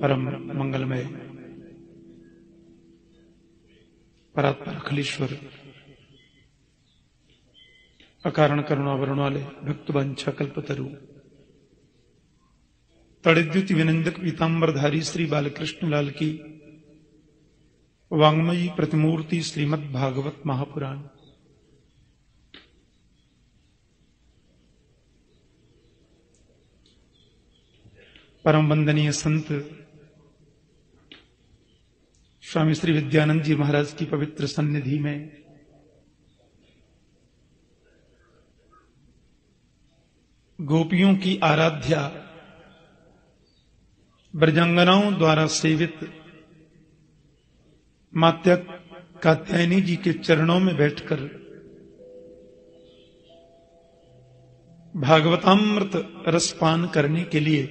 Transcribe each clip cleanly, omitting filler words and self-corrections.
परम मंगलमय परात्पर अखिलेश्वर अकारण करुणावरण वाले भक्त वंशा कल्पतरु तड़िद्युति विनंदक पीतांबरधारी श्री बालकृष्ण लाल की वांग्मयी प्रतिमूर्ति श्रीमद् भागवत महापुराण परम वंदनीय संत स्वामी श्री विद्यानंद जी महाराज की पवित्र सन्निधि में गोपियों की आराध्या ब्रजांगनाओं द्वारा सेवित माता कात्यायनी जी के चरणों में बैठकर भागवतामृत रसपान करने के लिए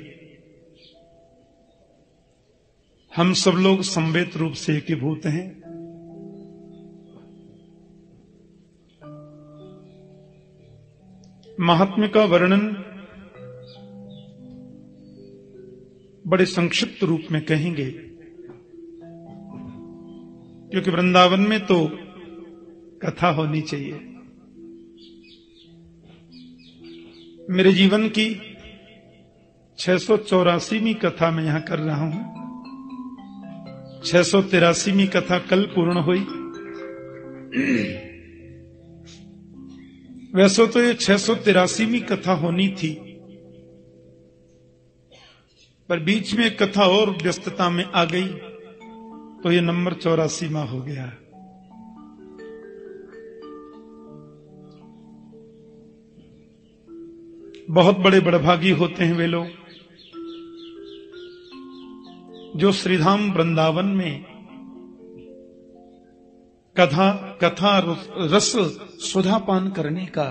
हम सब लोग संवेद रूप से एकीभूत हैं। महात्म्य का वर्णन बड़े संक्षिप्त रूप में कहेंगे, क्योंकि वृंदावन में तो कथा होनी चाहिए। मेरे जीवन की 684वीं कथा मैं यहां कर रहा हूं। 683वीं कथा कल पूर्ण हुई। वैसे तो ये 683वीं कथा होनी थी, पर बीच में कथा और व्यस्तता में आ गई तो ये नंबर 84वां हो गया। बहुत बड़े बड़भागी होते हैं वे लोग जो श्रीधाम वृंदावन में कथा रस सुधापान करने का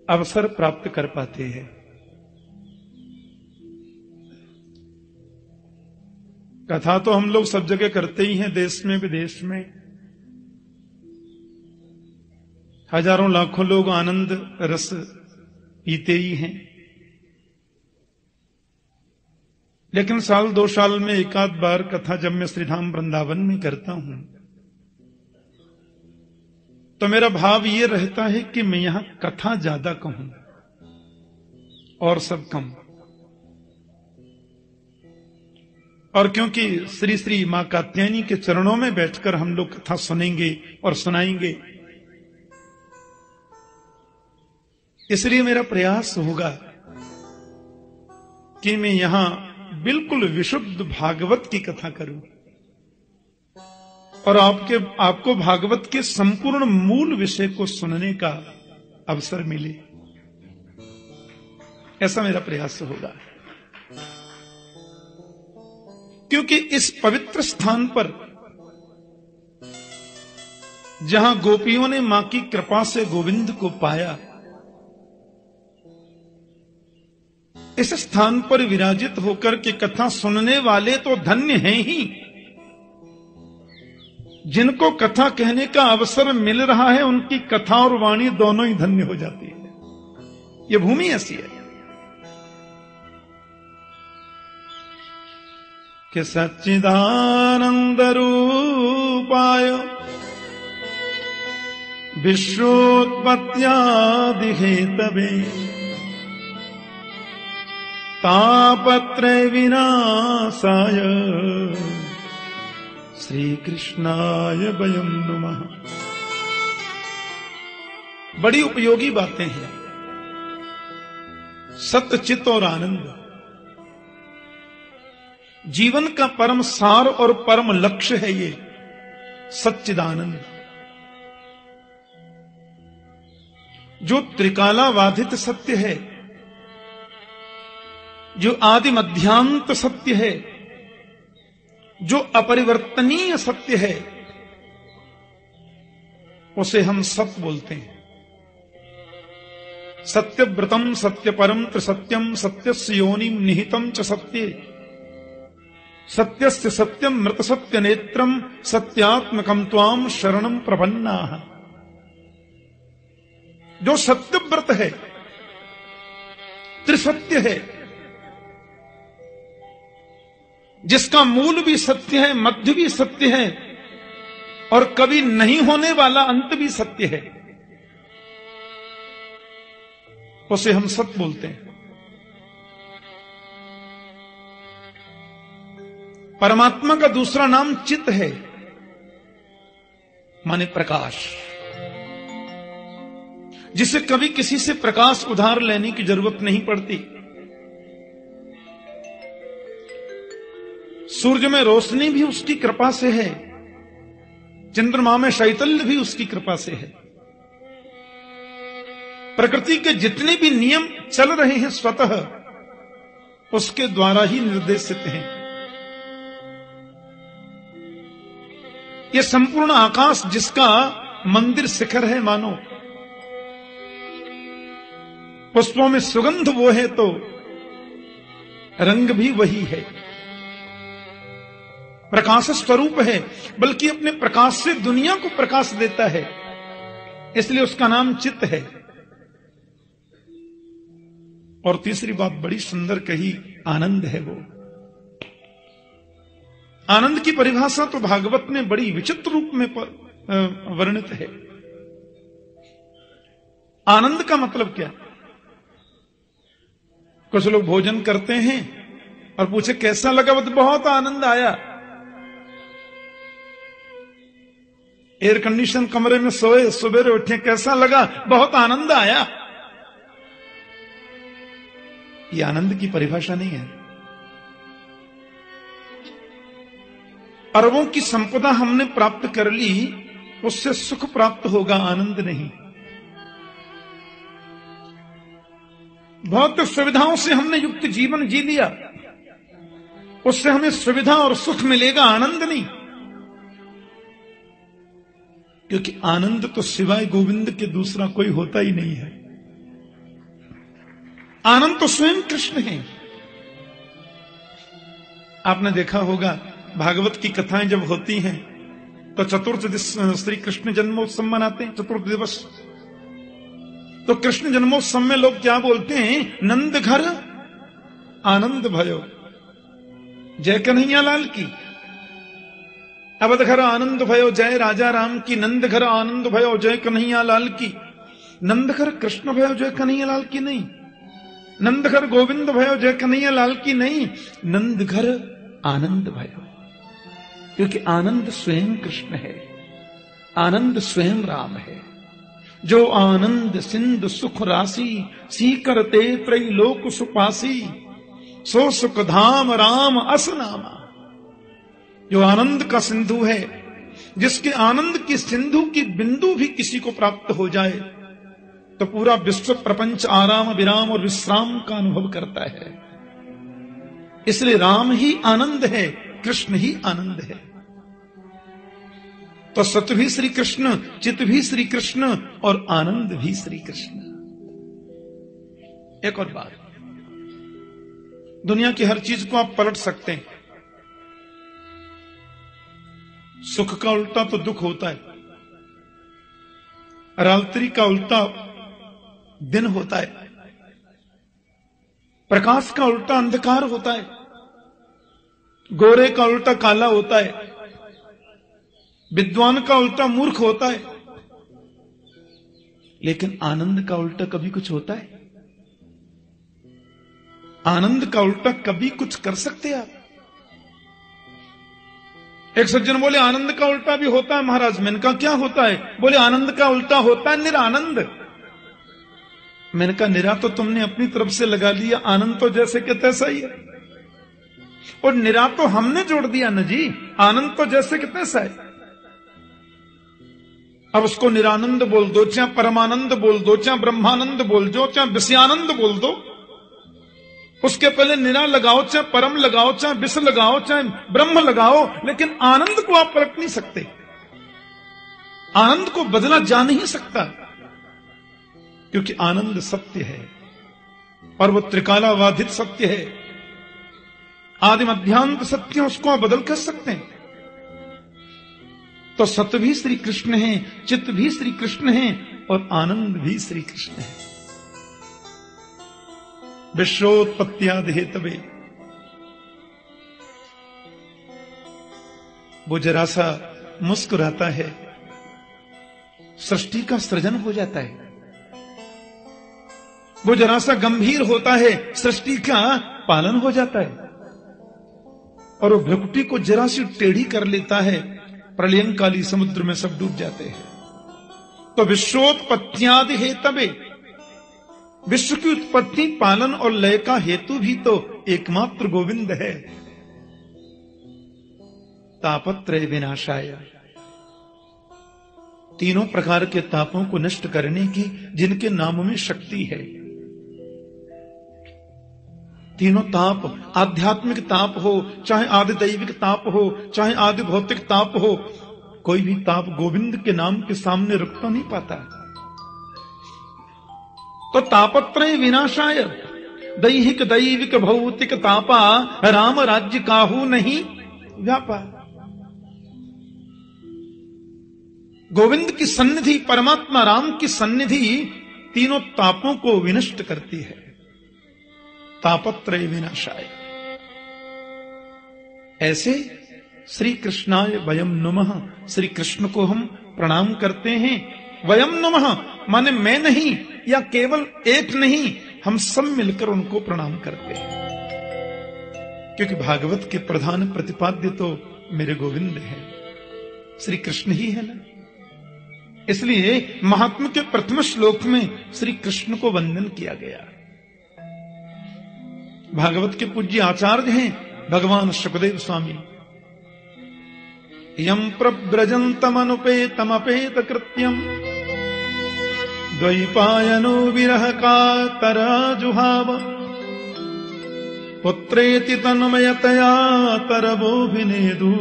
अवसर प्राप्त कर पाते हैं। कथा तो हम लोग सब जगह करते ही हैं, देश में विदेश में हजारों लाखों लोग आनंद रस पीते ही हैं। लेकिन साल 2 साल में एक आध बार कथा जब मैं श्रीधाम वृंदावन में करता हूं तो मेरा भाव ये रहता है कि मैं यहां कथा ज्यादा कहूं और सब कम। और क्योंकि श्री श्री मां कात्यायनी के चरणों में बैठकर हम लोग कथा सुनेंगे और सुनाएंगे, इसलिए मेरा प्रयास होगा कि मैं यहां बिल्कुल विशुद्ध भागवत की कथा करूं और आपको भागवत के संपूर्ण मूल विषय को सुनने का अवसर मिले, ऐसा मेरा प्रयास होगा। क्योंकि इस पवित्र स्थान पर जहां गोपियों ने मां की कृपा से गोविंद को पाया, इस स्थान पर विराजित होकर के कथा सुनने वाले तो धन्य हैं ही, जिनको कथा कहने का अवसर मिल रहा है उनकी कथा और वाणी दोनों ही धन्य हो जाती है। ये भूमि ऐसी है कि सच्चिदानंद रूपाय विश्वोत्पत्त्यादि हेतवे तापत्रय विनाशाय श्री कृष्णाय वयं नमः। बड़ी उपयोगी बातें हैं। सत्य, चित्त और आनंद जीवन का परम सार और परम लक्ष्य है। ये सच्चिदानंद जो त्रिकालाबाधित सत्य है, जो आदि मध्यांत सत्य है, जो अपरिवर्तनीय सत्य है, उसे हम सत्य बोलते हैं। सत्यव्रतम सत्यपरम त्रिसत्यम सत्यस्य योनिम निहितम च सत्ये सत्यस्य सत्यम मृत सत्य नेत्रम सत्यात्मकम त्वाम शरणम प्रपन्नाः। जो सत्यव्रत है, त्रिसत्य है, जिसका मूल भी सत्य है, मध्य भी सत्य है और कभी नहीं होने वाला अंत भी सत्य है, उसे हम सत्य बोलते हैं। परमात्मा का दूसरा नाम चित है, माने प्रकाश, जिसे कभी किसी से प्रकाश उधार लेने की जरूरत नहीं पड़ती। सूर्य में रोशनी भी उसकी कृपा से है, चंद्रमा में शैतल्य भी उसकी कृपा से है। प्रकृति के जितने भी नियम चल रहे हैं स्वतः उसके द्वारा ही निर्देशित हैं। यह संपूर्ण आकाश जिसका मंदिर शिखर है मानो, पुष्पों में सुगंध वो है तो रंग भी वही है, प्रकाश स्वरूप है, बल्कि अपने प्रकाश से दुनिया को प्रकाश देता है, इसलिए उसका नाम चित्त है। और तीसरी बात बड़ी सुंदर कही, आनंद है वो। आनंद की परिभाषा तो भागवत में बड़ी विचित्र रूप में वर्णित है। आनंद का मतलब क्या? कुछ लोग भोजन करते हैं और पूछे कैसा लगा, वो तो बहुत आनंद आया। एयर कंडीशन कमरे में सोए, सवेरे उठे, कैसा लगा, बहुत आनंद आया। ये आनंद की परिभाषा नहीं है। अरबों की संपदा हमने प्राप्त कर ली, उससे सुख प्राप्त होगा, आनंद नहीं। भौतिक सुविधाओं से हमने युक्त जीवन जी लिया, उससे हमें सुविधा और सुख मिलेगा, आनंद नहीं। क्योंकि आनंद तो सिवाय गोविंद के दूसरा कोई होता ही नहीं है। आनंद तो स्वयं कृष्ण है। आपने देखा होगा भागवत की कथाएं जब होती हैं तो चतुर्थ श्री कृष्ण जन्मोत्सव मनाते हैं, चतुर्थ दिवस। तो कृष्ण जन्मोत्सव में लोग क्या बोलते हैं? नंद घर आनंद भयो, जय कन्हैया लाल की। अवध घर आनंद भयो, जय राजा राम की। नंद घर आनंद भयो, जय कन्हैया लाल की। नंद घर कृष्ण भयो, जय कन्हैया लाल की नहीं। नंद घर गोविंद भयो, जय कन्हैया लाल की नहीं। नंद घर आनंद भयो, क्योंकि आनंद स्वयं कृष्ण है, आनंद स्वयं राम है। जो आनंद सिंधु सुख राशि, सी करते त्रैलोक सुपासी, सो सुख धाम राम अस नामा। जो आनंद का सिंधु है, जिसके आनंद की सिंधु की बिंदु भी किसी को प्राप्त हो जाए तो पूरा विश्व प्रपंच आराम विराम और विश्राम का अनुभव करता है। इसलिए राम ही आनंद है, कृष्ण ही आनंद है। तो सत्य भी श्री कृष्ण, चित्त भी श्री कृष्ण और आनंद भी श्री कृष्ण। एक और बात, दुनिया की हर चीज को आप पलट सकते हैं। सुख का उल्टा तो दुख होता है, रात्रि का उल्टा दिन होता है, प्रकाश का उल्टा अंधकार होता है, गोरे का उल्टा काला होता है, विद्वान का उल्टा मूर्ख होता है। लेकिन आनंद का उल्टा कभी कुछ होता है? आनंद का उल्टा कभी कुछ कर सकते आप? एक सज्जन बोले आनंद का उल्टा भी होता है महाराज। मैंने कहा क्या होता है? बोले आनंद का उल्टा होता है निरानंद। मैंने कहा निरा तो तुमने अपनी तरफ से लगा लिया, आनंद तो जैसे कि तैसा ही है। और निरा तो हमने जोड़ दिया ना जी, आनंद तो जैसे कि तैसा है। अब उसको निरानंद बोल दो, चाहे परमानंद बोल दो, चाहे ब्रह्मानंद बोल दो, चाहे विषयानंद बोल दो, उसके पहले निरा लगाओ, चाहे परम लगाओ, चाहे विष लगाओ, चाहे ब्रह्म लगाओ, लेकिन आनंद को आप पलट नहीं सकते। आनंद को बदला जा नहीं सकता, क्योंकि आनंद सत्य है और वह त्रिकालाबाधित सत्य है, आदि मध्यांत सत्य, उसको आप बदल कर सकते हैं। तो सत्य भी श्री कृष्ण है, चित्त भी श्री कृष्ण है और आनंद भी श्री कृष्ण है। विश्वोत्पत्त्यादि हेतवे, वो जरा सा मुस्कुराता है, सृष्टि का सृजन हो जाता है। वो जरा सा गंभीर होता है, सृष्टि का पालन हो जाता है। और वो भ्रुकुटी को जरा सी टेढ़ी कर लेता है, प्रलयंकाली समुद्र में सब डूब जाते हैं। तो विश्वोत्पत्त्यादि हेतवे, विश्व की उत्पत्ति, पालन और लय का हेतु भी तो एकमात्र गोविंद है। तापत्रय विनाशाय, तीनों प्रकार के तापों को नष्ट करने की जिनके नाम में शक्ति है। तीनों ताप, आध्यात्मिक ताप हो, चाहे आदि दैविक ताप हो, चाहे आदि भौतिक ताप हो, कोई भी ताप गोविंद के नाम के सामने रुक तो नहीं पाता। तो तापत्रय विनाशाय, दैहिक दैविक भौतिक तापा, राम राज्य काहू नहीं व्यापा। गोविंद की सन्निधि, परमात्मा राम की सन्निधि तीनों तापों को विनष्ट करती है। तापत्रय विनाशाय। ऐसे श्री कृष्णाय वयम नुमः, श्री कृष्ण को हम प्रणाम करते हैं। वयम नुमः माने मैं नहीं या केवल एक नहीं, हम सब मिलकर उनको प्रणाम करते हैं। क्योंकि भागवत के प्रधान प्रतिपाद्य तो मेरे गोविंद हैं, श्री कृष्ण ही है ना। इसलिए महात्मा के प्रथम श्लोक में श्री कृष्ण को वंदन किया गया। भागवत के पूज्य आचार्य हैं भगवान शुकदेव स्वामी। यम प्रव्रजन्तमनुपेतमपेत कृत्यम, द्वैपायनो विरह कातराजुहाव, पुत्रेति तन्मयतया तरवोऽभिनेदु,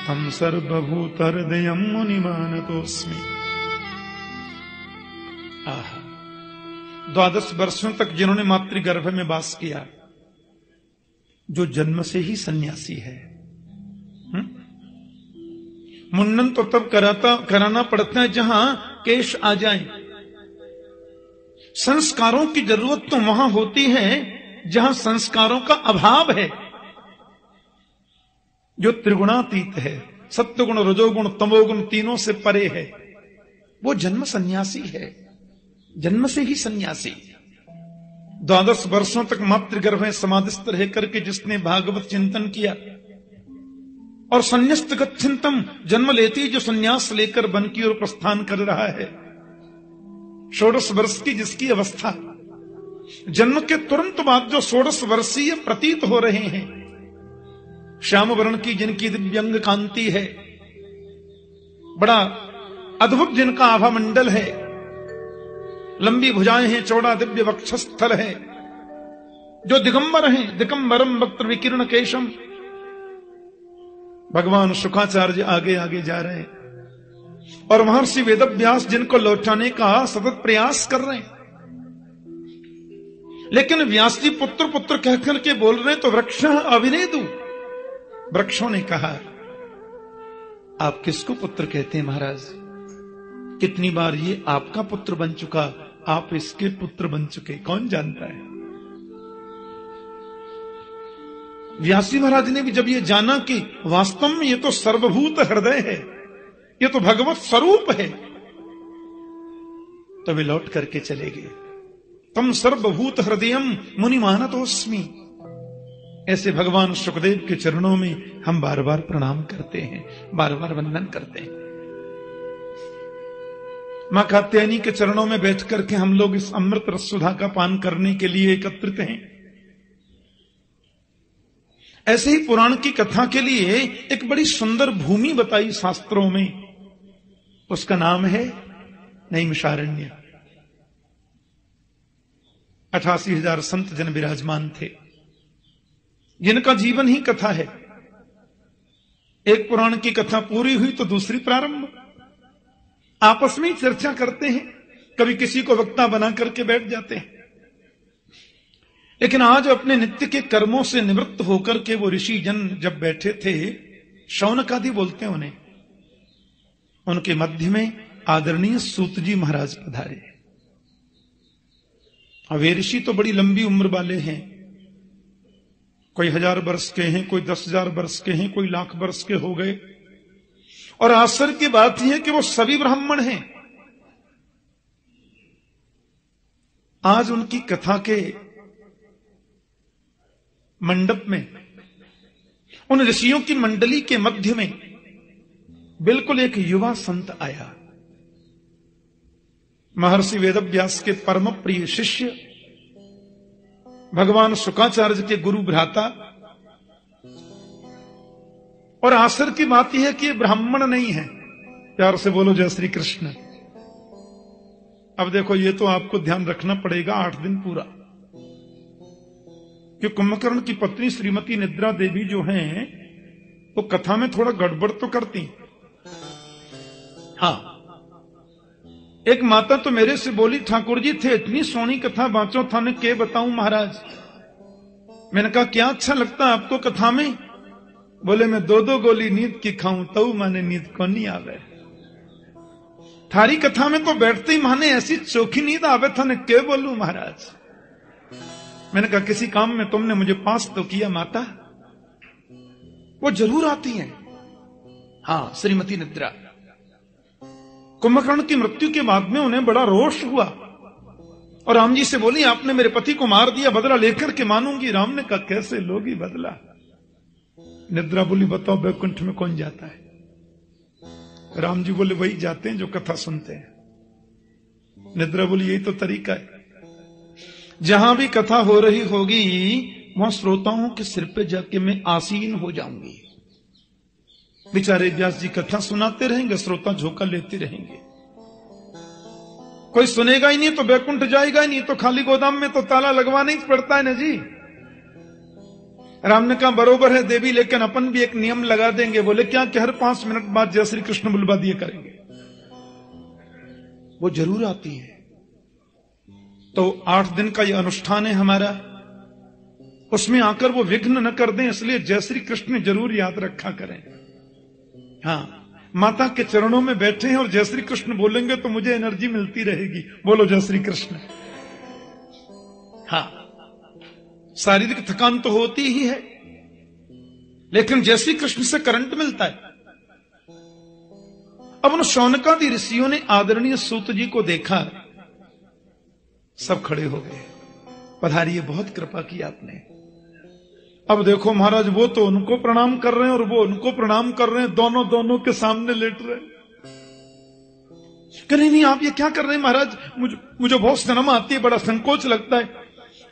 हम सर्वभूतहृदयं मुनिमानतोऽस्मि। 12 वर्षों तक जिन्होंने मातृगर्भ में वास किया, जो जन्म से ही सन्यासी है। मुंडन तो तब कराना पड़ता है जहां केश आ जाए। संस्कारों की जरूरत तो वहां होती है जहां संस्कारों का अभाव है। जो त्रिगुणातीत है, सत्वगुण रजोगुण तमोगुण तीनों से परे है, वो जन्म सन्यासी है, जन्म से ही सन्यासी। 12 वर्षों तक मातृगर्भ में समाधिस्थ रह करके जिसने भागवत चिंतन किया और संन्यस्त गच्छन्तम, जन्म लेती जो सन्यास लेकर वन की ओर प्रस्थान कर रहा है, 16 वर्ष की जिसकी अवस्था, जन्म के तुरंत बाद जो 16 वर्षीय प्रतीत हो रहे हैं, श्याम वर्ण की जिनकी दिव्यांग कांति है, बड़ा अद्भुत जिनका आभा मंडल है, लंबी भुजाएं हैं, चौड़ा दिव्य वक्षस्थल है, जो दिगंबर हैं, दिगंबरम वक्त्र विकीर्ण केशम। भगवान शुकाचार्य आगे आगे जा रहे हैं और महर्षि वेदव्यास जिनको लौटाने का सतत प्रयास कर रहे हैं। लेकिन व्यास जी पुत्र पुत्र कहकर के बोल रहे तो वृक्ष अभिनेदु, वृक्षों ने कहा आप किसको पुत्र कहते हैं महाराज? कितनी बार ये आपका पुत्र बन चुका, आप इसके पुत्र बन चुके, कौन जानता है। व्यासी महाराज ने भी जब ये जाना कि वास्तव में ये तो सर्वभूत हृदय है, ये तो भगवत स्वरूप है, तो वे लौट करके चले गए। तम सर्वभूत हृदयम मुनिमानतोस्मि। ऐसे भगवान शुकदेव के चरणों में हम बार बार प्रणाम करते हैं, बार बार वंदन करते हैं। मां कात्यायनी के चरणों में बैठ करके हम लोग इस अमृत रससुधा का पान करने के लिए एकत्रित हैं। ऐसे ही पुराण की कथा के लिए एक बड़ी सुंदर भूमि बताई शास्त्रों में, उसका नाम है नैमिषारण्य। 88,000 संत जन विराजमान थे, जिनका जीवन ही कथा है। एक पुराण की कथा पूरी हुई तो दूसरी प्रारंभ। आपस में ही चर्चा करते हैं, कभी किसी को वक्ता बना करके बैठ जाते हैं। लेकिन आज अपने नित्य के कर्मों से निवृत्त होकर के वो ऋषि जन जब बैठे थे, शौनकादि बोलते हैं उन्हें, उनके मध्य में आदरणीय सूत जी महाराज पधारे। वे ऋषि तो बड़ी लंबी उम्र वाले हैं, कोई 1000 वर्ष के हैं, कोई 10,000 वर्ष के हैं, कोई लाख वर्ष के हो गए। और आश्चर्य की बात यह है कि वो सभी ब्राह्मण हैं। आज उनकी कथा के मंडप में, उन ऋषियों की मंडली के मध्य में बिल्कुल एक युवा संत आया। महर्षि वेदव्यास के परम प्रिय शिष्य, भगवान शुक्राचार्य के गुरु भ्राता। और आश्चर्य की बात यह है कि ये ब्राह्मण नहीं है। प्यार से बोलो जय श्री कृष्ण। अब देखो, ये तो आपको ध्यान रखना पड़ेगा 8 दिन पूरा, कि कुंभकर्ण की पत्नी श्रीमती निद्रा देवी जो हैं, वो कथा में थोड़ा गड़बड़ तो करती। हाँ, एक माता तो मेरे से बोली, ठाकुर जी थे इतनी सोनी कथा बाँचो थाने के बताऊं महाराज। मैंने कहा क्या अच्छा लगता है आपको कथा में? बोले मैं 2-2 गोली नींद की खाऊं तो माने नींद को नहीं आवे। थारी कथा में तो बैठते ही माने ऐसी चोखी नींद आवे थाने के बोलूं महाराज। मैंने कहा किसी काम में तुमने मुझे पास तो किया माता। वो जरूर आती हैं। हाँ, श्रीमती निद्रा। कुंभकर्ण की मृत्यु के बाद में उन्हें बड़ा रोष हुआ और राम जी से बोली आपने मेरे पति को मार दिया, बदला लेकर के मानूंगी। राम ने कहा कैसे लोगी बदला? निद्रा बोली बताओ बैकुंठ में कौन जाता है? राम जी बोले वही जाते हैं जो कथा सुनते हैं। निद्रा बोली यही तो तरीका है, जहां भी कथा हो रही होगी वहां श्रोताओं के सिर पे जाके मैं आसीन हो जाऊंगी। बेचारे व्यास जी कथा सुनाते रहेंगे, श्रोता झोंका लेते रहेंगे। कोई सुनेगा ही नहीं तो बैकुंठ जाएगा ही नहीं, तो खाली गोदाम में तो ताला लगवाना ही पड़ता है ना जी। राम ने कहा बरोबर है देवी, लेकिन अपन भी एक नियम लगा देंगे। बोले क्या? कि हर 5 मिनट बाद जय श्री कृष्ण बुलवा दिए करेंगे। वो जरूर आती है। तो 8 दिन का ये अनुष्ठान है हमारा, उसमें आकर वो विघ्न न कर दें, इसलिए जय श्री कृष्ण जरूर याद रखा करें। हाँ, माता के चरणों में बैठे हैं और जय श्री कृष्ण बोलेंगे तो मुझे एनर्जी मिलती रहेगी। बोलो जय श्री कृष्ण। हाँ, शारीरिक थकान तो होती ही है, लेकिन जय श्री कृष्ण से करंट मिलता है। अब उन शौनकादि ऋषियों ने आदरणीय सूत जी को देखा, सब खड़े हो गए। पधारिए, बहुत कृपा की आपने। अब देखो महाराज, वो तो उनको प्रणाम कर रहे हैं और वो उनको प्रणाम कर रहे हैं, दोनों के सामने लेट रहे हैं। नहीं आप ये क्या कर रहे हैं महाराज? मुझे बहुत शर्म आती है, बड़ा संकोच लगता है।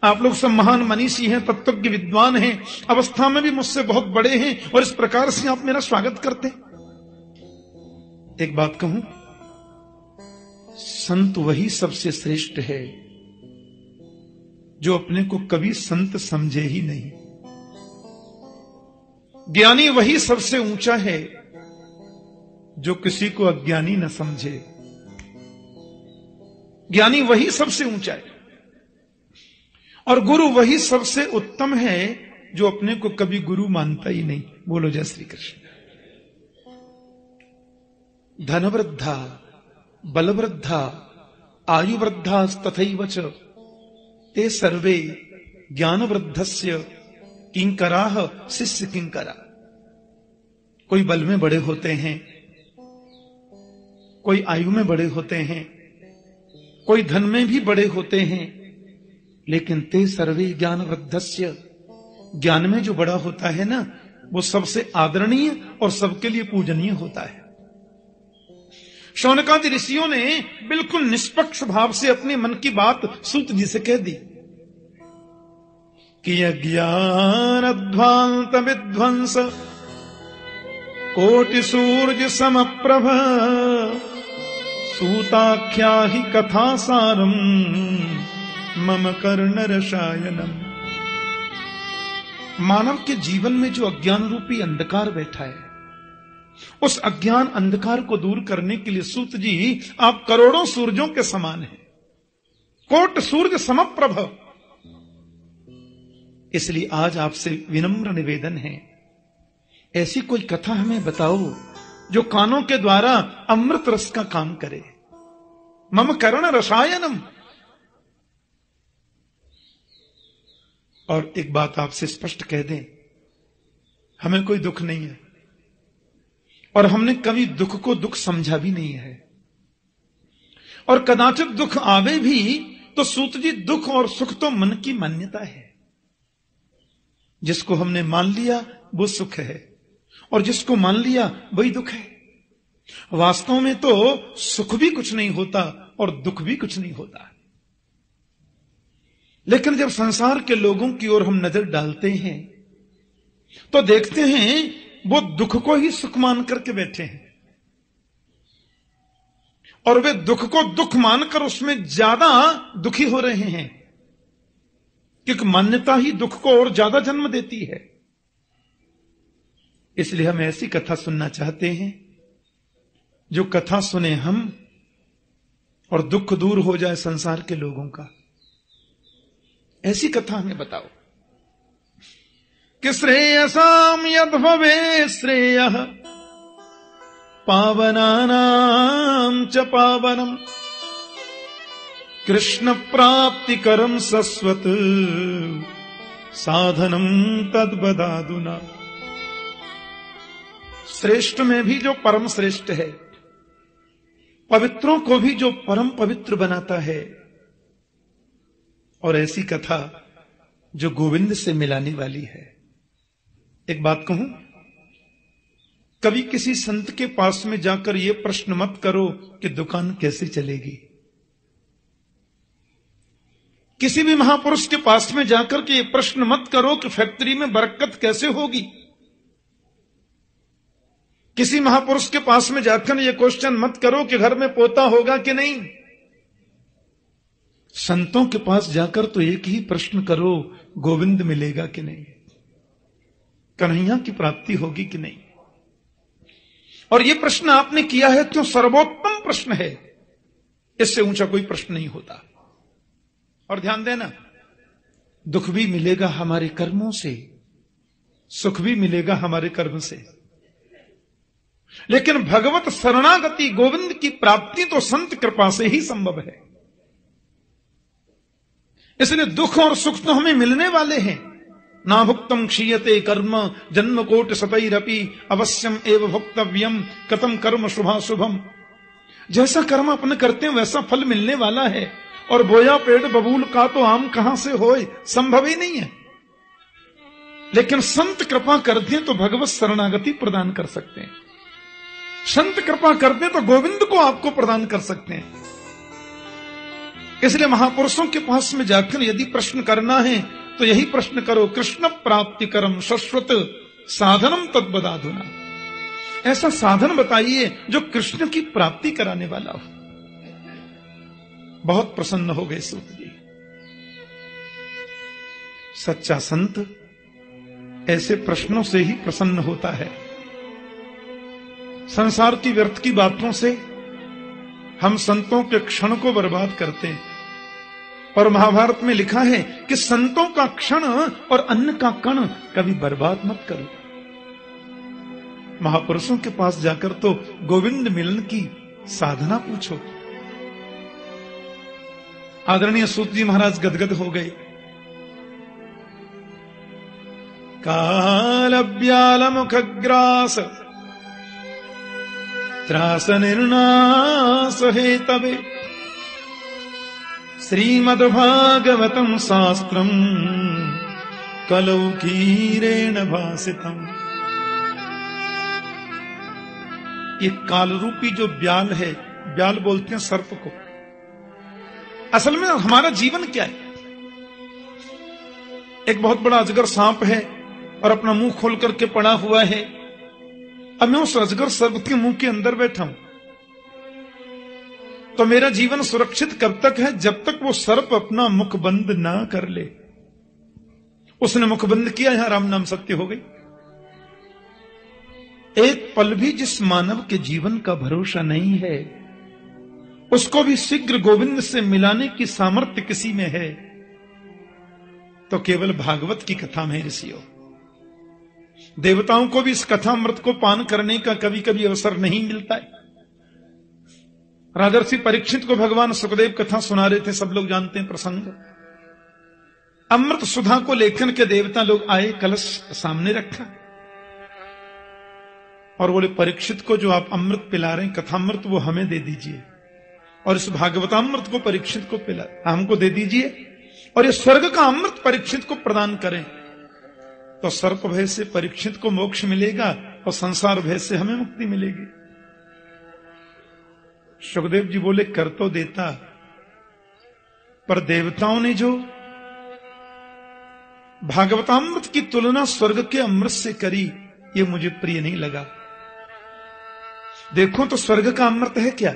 आप लोग सब महान मनीषी हैं, तत्वज्ञ विद्वान हैं, अवस्था में भी मुझसे बहुत बड़े हैं, और इस प्रकार से आप मेरा स्वागत करते हैं। एक बात कहूं, संत वही सबसे श्रेष्ठ है जो अपने को कभी संत समझे ही नहीं। ज्ञानी वही सबसे ऊंचा है जो किसी को अज्ञानी न समझे। ज्ञानी वही सबसे ऊंचा है, और गुरु वही सबसे उत्तम है जो अपने को कभी गुरु मानता ही नहीं। बोलो जय श्री कृष्ण। धनवृद्धा बलवृद्धा आयुवृद्धा तथैव च ते सर्वे ज्ञानवृद्धस्य किंकराः शिष्य किंकरा। कोई बल में बड़े होते हैं, कोई आयु में बड़े होते हैं, कोई धन में भी बड़े होते हैं, लेकिन ते सर्वे ज्ञानवृद्धस्य, ज्ञान में जो बड़ा होता है ना, वो सबसे आदरणीय और सबके लिए पूजनीय होता है। शौनकादि ऋषियों ने बिल्कुल निष्पक्ष भाव से अपने मन की बात सूत जी से कह दी कि अज्ञान अध्वांत विध्वंस कोटि सूर्य समप्रभ सूताख्या ही कथा सारम मम कर्ण रसायनम। मानव के जीवन में जो अज्ञान रूपी अंधकार बैठा है, उस अज्ञान अंधकार को दूर करने के लिए सूत जी आप करोड़ों सूरजों के समान हैं, कोट सूर्य समप्रभ। इसलिए आज आपसे विनम्र निवेदन है, ऐसी कोई कथा हमें बताओ जो कानों के द्वारा अमृत रस का काम करे। मम कर्ण रसायनम। और एक बात आपसे स्पष्ट कह दें, हमें कोई दुख नहीं है और हमने कभी दुख को दुख समझा भी नहीं है। और कदाचित दुख आवे भी तो सूत जी दुख और सुख तो मन की मान्यता है। जिसको हमने मान लिया वो सुख है और जिसको मान लिया वही दुख है। वास्तव में तो सुख भी कुछ नहीं होता और दुख भी कुछ नहीं होता। लेकिन जब संसार के लोगों की ओर हम नजर डालते हैं तो देखते हैं वो दुख को ही सुख मान करके बैठे हैं और वे दुख को दुख मानकर उसमें ज्यादा दुखी हो रहे हैं, क्योंकि मान्यता ही दुख को और ज्यादा जन्म देती है। इसलिए हम ऐसी कथा सुनना चाहते हैं जो कथा सुने हम और दुख दूर हो जाए संसार के लोगों का। ऐसी कथा हमें बताओ कि श्रेयसाम यद भवे श्रेयः पावनानां च पावनम् कृष्ण प्राप्तिकरं सस्वत साधनम तद बदादुना। श्रेष्ठ में भी जो परम श्रेष्ठ है, पवित्रों को भी जो परम पवित्र बनाता है, और ऐसी कथा जो गोविंद से मिलाने वाली है। एक बात कहूं, कभी किसी संत के पास में जाकर यह प्रश्न मत करो कि दुकान कैसे चलेगी। किसी भी महापुरुष के पास में जाकर के यह प्रश्न मत करो कि फैक्ट्री में बरकत कैसे होगी। किसी महापुरुष के पास में जाकर यह क्वेश्चन मत करो कि घर में पोता होगा कि नहीं। संतों के पास जाकर तो एक ही प्रश्न करो, गोविंद मिलेगा कि नहीं, कन्हैया की प्राप्ति होगी कि नहीं। और यह प्रश्न आपने किया है तो सर्वोत्तम प्रश्न है, इससे ऊंचा कोई प्रश्न नहीं होता। और ध्यान देना, दुख भी मिलेगा हमारे कर्मों से, सुख भी मिलेगा हमारे कर्म से, लेकिन भगवत शरणागति गोविंद की प्राप्ति तो संत कृपा से ही संभव है। इसलिए दुख और सुख तो हमें मिलने वाले हैं। ना भुक्तम क्षीयते कर्म जन्म कोटि शतैरपि अवश्यम एव भुक्तव्यम कथम कर्म शुभाशुभम। जैसा कर्म अपने करते हैं वैसा फल मिलने वाला है, और बोया पेड़ बबूल का तो आम कहां से होए, संभव ही नहीं है। लेकिन संत कृपा कर दें तो भगवत शरणागति प्रदान कर सकते हैं। संत कृपा कर दें तो गोविंद को आपको प्रदान कर सकते हैं। इसलिए महापुरुषों के पास में जाकर यदि प्रश्न करना है तो यही प्रश्न करो, कृष्ण प्राप्ति करम शाश्वत साधनम तद बदाधुना। ऐसा साधन बताइए जो कृष्ण की प्राप्ति कराने वाला हो। बहुत प्रसन्न हो गए सूत जी। सच्चा संत ऐसे प्रश्नों से ही प्रसन्न होता है। संसार की व्यर्थ की बातों से हम संतों के क्षण को बर्बाद करते हैं। और महाभारत में लिखा है कि संतों का क्षण और अन्न का कण कभी बर्बाद मत करो। महापुरुषों के पास जाकर तो गोविंद मिलन की साधना पूछो। आदरणीय सूत जी महाराज गदगद हो गए। कालव्याल मुखग्रास त्रास निर्नाश हेतवे श्रीमद्भागवतम शास्त्रम कलौ कीरेण भासितम। ये काल रूपी जो ब्याल है, ब्याल बोलते हैं सर्प को। असल में हमारा जीवन क्या है? एक बहुत बड़ा अजगर सांप है और अपना मुंह खोल करके पड़ा हुआ है। अब मैं उस अजगर सर्प के मुंह के अंदर बैठा हूं, तो मेरा जीवन सुरक्षित कब तक है? जब तक वो सर्प अपना मुख बंद ना कर ले। उसने मुख बंद किया, यहां राम नाम सत्य हो गई। एक पल भी जिस मानव के जीवन का भरोसा नहीं है, उसको भी शीघ्र गोविंद से मिलाने की सामर्थ्य किसी में है तो केवल भागवत की कथा में ऋषियों। देवताओं को भी इस कथामृत को पान करने का कभी कभी अवसर नहीं मिलता है। राजर्षि परीक्षित को भगवान सुखदेव कथा सुना रहे थे, सब लोग जानते हैं प्रसंग। अमृत सुधा को लेखन के देवता लोग आए, कलश सामने रखा और बोले परीक्षित को जो आप अमृत पिला रहे हैं कथामृत वो हमें दे दीजिए, और इस भागवतामृत को परीक्षित को हमको दे दीजिए, और ये स्वर्ग का अमृत परीक्षित को प्रदान करें, तो सर्प भय से परीक्षित को मोक्ष मिलेगा और संसार भय से हमें मुक्ति मिलेगी। सुखदेव जी बोले कर तो देता, पर देवताओं ने जो भागवतामृत की तुलना स्वर्ग के अमृत से करी, ये मुझे प्रिय नहीं लगा। देखो तो स्वर्ग का अमृत है क्या?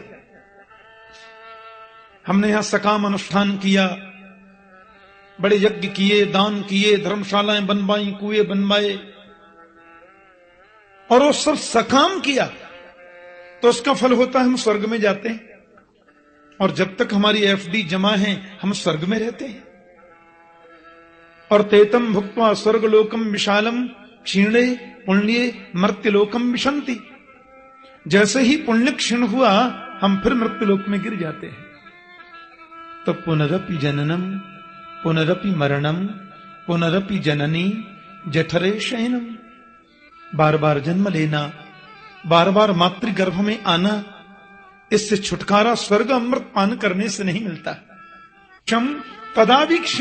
हमने यहां सकाम अनुष्ठान किया, बड़े यज्ञ किए, दान किए, धर्मशालाएं बनवाई, कुएं बनवाए, और वो सब सकाम किया तो उसका फल होता है हम स्वर्ग में जाते हैं, और जब तक हमारी एफडी जमा है हम स्वर्ग में रहते हैं। और तेतम भुक्त्वा स्वर्गलोकम विशालम क्षीणे पुण्ये मर्त्यलोकम विशंति, जैसे ही पुण्य क्षीण हुआ हम फिर मृत्युलोक में गिर जाते हैं। तो पुनरपि जननम पुनरपि मरणम पुनरपि जननी जठरे शयनम, बार बार जन्म लेना, बार बार मातृगर्भ में आना, इससे छुटकारा स्वर्ग अमृत पान करने से नहीं मिलता। क्षम तदावीक्ष,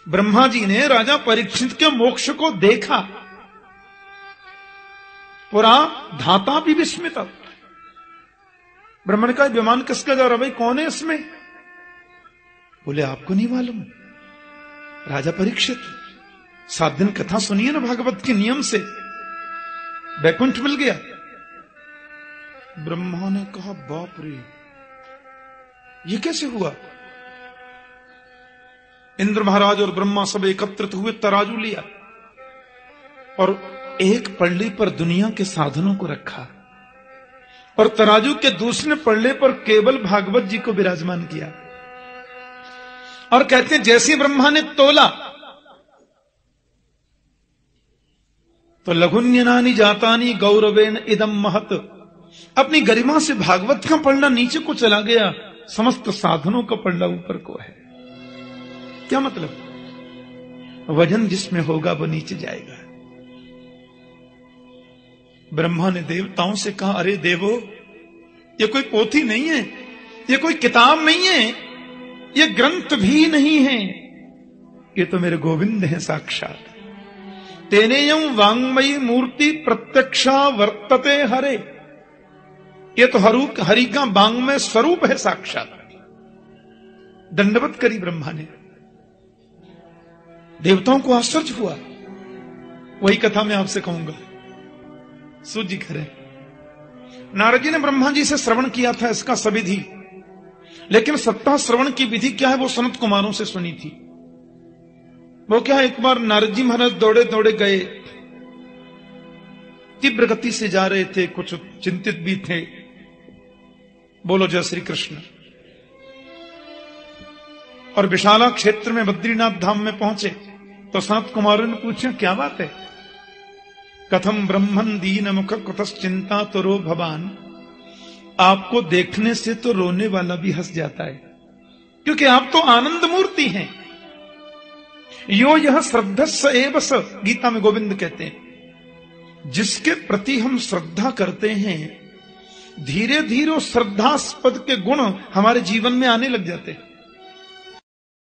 ब्रह्मा जी ने राजा परीक्षित के मोक्ष को देखा, पुरा धाता भी विस्मित। ब्राह्मण का विमान किसका जा रहा, भाई कौन है इसमें? बोले आपको नहीं मालूम, राजा परीक्षित। 7 दिन कथा सुनिए ना भागवत के नियम से, वैकुंठ मिल गया। ब्रह्मा ने कहा बाप रे, ये कैसे हुआ? इंद्र महाराज और ब्रह्मा सब एकत्रित हुए, तराजू लिया और एक पल्ले पर दुनिया के साधनों को रखा, और तराजू के दूसरे पल्ले पर केवल भागवत जी को विराजमान किया, और कहते हैं जैसे ब्रह्मा ने तोला तो लघुन्यनानि जातानि गौरवेन इदम महत, अपनी गरिमा से भागवत का पढ़ना नीचे को चला गया, समस्त साधनों का पढ़ना ऊपर को है। क्या मतलब? वजन जिसमें होगा वो नीचे जाएगा। ब्रह्मा ने देवताओं से कहा अरे देवो, ये कोई पोथी नहीं है, ये कोई किताब नहीं है, ये ग्रंथ भी नहीं है, ये तो मेरे गोविंद हैं साक्षात। तेनेयम वांगमयी मूर्ति प्रत्यक्षा वर्तते हरे, ये तो हरि का वांगमय स्वरूप है साक्षात। दंडवत करी ब्रह्मा ने। देवताओं को आश्चर्य हुआ। वही कथा मैं आपसे कहूंगा, सूत जी करे। नारद जी ने ब्रह्मा जी से श्रवण किया था इसका सविधि, लेकिन सत्ता श्रवण की विधि क्या है वो सनत कुमारों से सुनी थी। वो क्या है, एक बार नारद जी महाराज दौड़े दौड़े गए, तीव्र गति से जा रहे थे, कुछ चिंतित भी थे। बोलो जय श्री कृष्ण। और विशाला क्षेत्र में बद्रीनाथ धाम में पहुंचे तो सनत कुमारों ने पूछा क्या बात है? कथम ब्रह्मन दीन मुख कृतश्चिंता तुरो भवान, आपको देखने से तो रोने वाला भी हंस जाता है, क्योंकि आप तो आनंद मूर्ति हैं। यो यह श्रद्धस्स एव स, गीता में गोविंद कहते हैं, जिसके प्रति हम श्रद्धा करते हैं धीरे धीरे श्रद्धास्पद के गुण हमारे जीवन में आने लग जाते हैं।